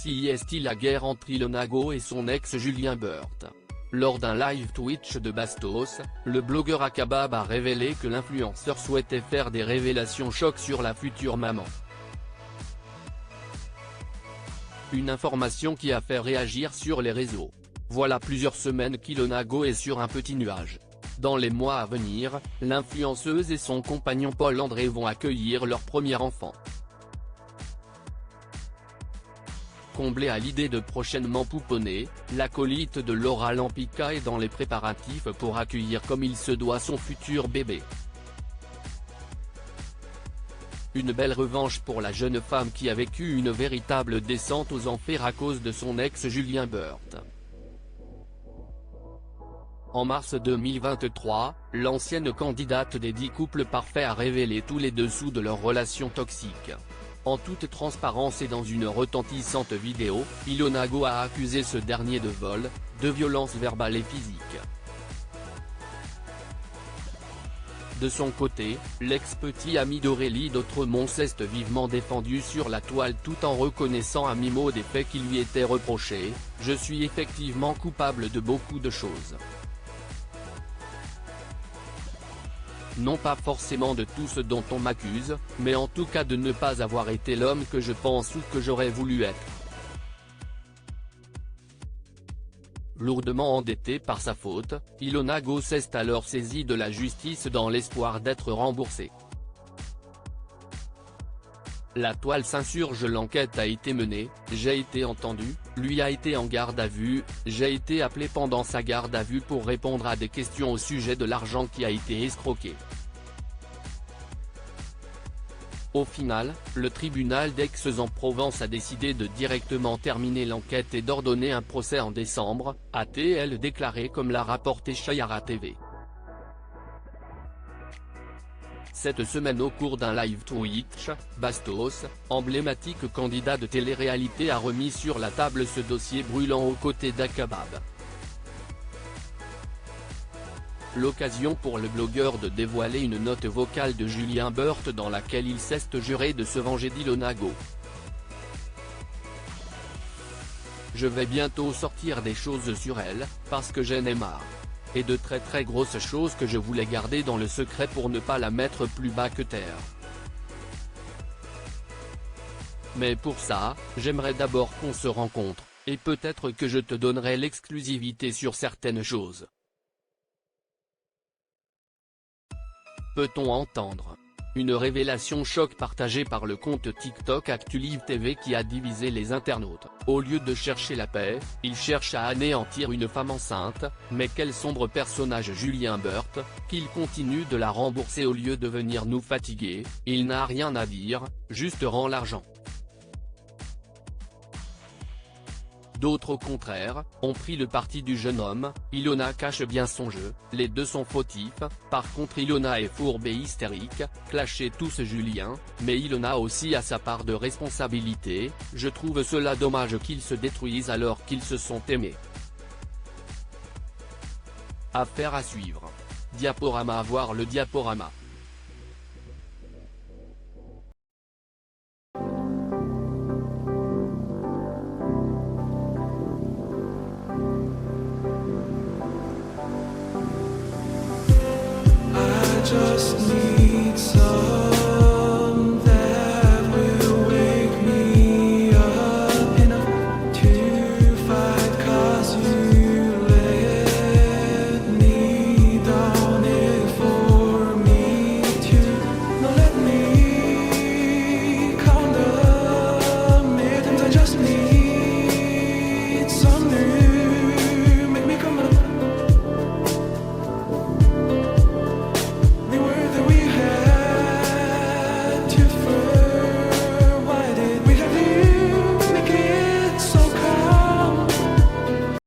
Réussit-il la guerre entre Ilona Go et son ex Julien Burt? Lors d'un live Twitch de Bastos, le blogueur Akabab a révélé que l'influenceur souhaitait faire des révélations choc sur la future maman. Une information qui a fait réagir sur les réseaux. Voilà plusieurs semaines qu'Ilona Go est sur un petit nuage. Dans les mois à venir, l'influenceuse et son compagnon Paul-André vont accueillir leur premier enfant. Comblée à l'idée de prochainement pouponner, l'acolyte de Laura Lampica est dans les préparatifs pour accueillir comme il se doit son futur bébé. Une belle revanche pour la jeune femme qui a vécu une véritable descente aux enfers à cause de son ex Julien Burt. En mars 2023, l'ancienne candidate des 10 couples parfaits a révélé tous les dessous de leur relation toxique. En toute transparence et dans une retentissante vidéo, Ilona Go a accusé ce dernier de vol, de violence verbale et physique. De son côté, l'ex-petit ami d'Aurélie d'Autremont s'est vivement défendu sur la toile tout en reconnaissant à mi-mot des faits qui lui étaient reprochés. « Je suis effectivement coupable de beaucoup de choses. Non pas forcément de tout ce dont on m'accuse, mais en tout cas de ne pas avoir été l'homme que je pense ou que j'aurais voulu être. » Lourdement endetté par sa faute, Ilona Go s'est alors saisie de la justice dans l'espoir d'être remboursée. La toile s'insurge, l'enquête a été menée, j'ai été entendu, lui a été en garde à vue, j'ai été appelé pendant sa garde à vue pour répondre à des questions au sujet de l'argent qui a été escroqué. Au final, le tribunal d'Aix-en-Provence a décidé de directement terminer l'enquête et d'ordonner un procès en décembre, a-t-elle déclaré comme l'a rapporté Chayara TV. Cette semaine au cours d'un live Twitch, Bastos, emblématique candidat de télé-réalité, a remis sur la table ce dossier brûlant aux côtés d'Akabab. L'occasion pour le blogueur de dévoiler une note vocale de Julien Burt dans laquelle il s'est juré de se venger d'Ilona Go. Je vais bientôt sortir des choses sur elle, parce que j'en ai marre. Et de très grosses choses que je voulais garder dans le secret pour ne pas la mettre plus bas que terre. Mais pour ça, j'aimerais d'abord qu'on se rencontre, et peut-être que je te donnerai l'exclusivité sur certaines choses. Peut-on entendre? Une révélation choc partagée par le compte TikTok ActuLive TV qui a divisé les internautes. Au lieu de chercher la paix, il cherche à anéantir une femme enceinte, mais quel sombre personnage Julien Burt, qu'il continue de la rembourser au lieu de venir nous fatiguer, il n'a rien à dire, juste rend l'argent. D'autres au contraire, ont pris le parti du jeune homme. Ilona cache bien son jeu, les deux sont fautifs, par contre Ilona est fourbe et hystérique, clashez tous Julien, mais Ilona aussi a sa part de responsabilité, je trouve cela dommage qu'ils se détruisent alors qu'ils se sont aimés. Affaire à suivre. Diaporama, à voir le diaporama. Just need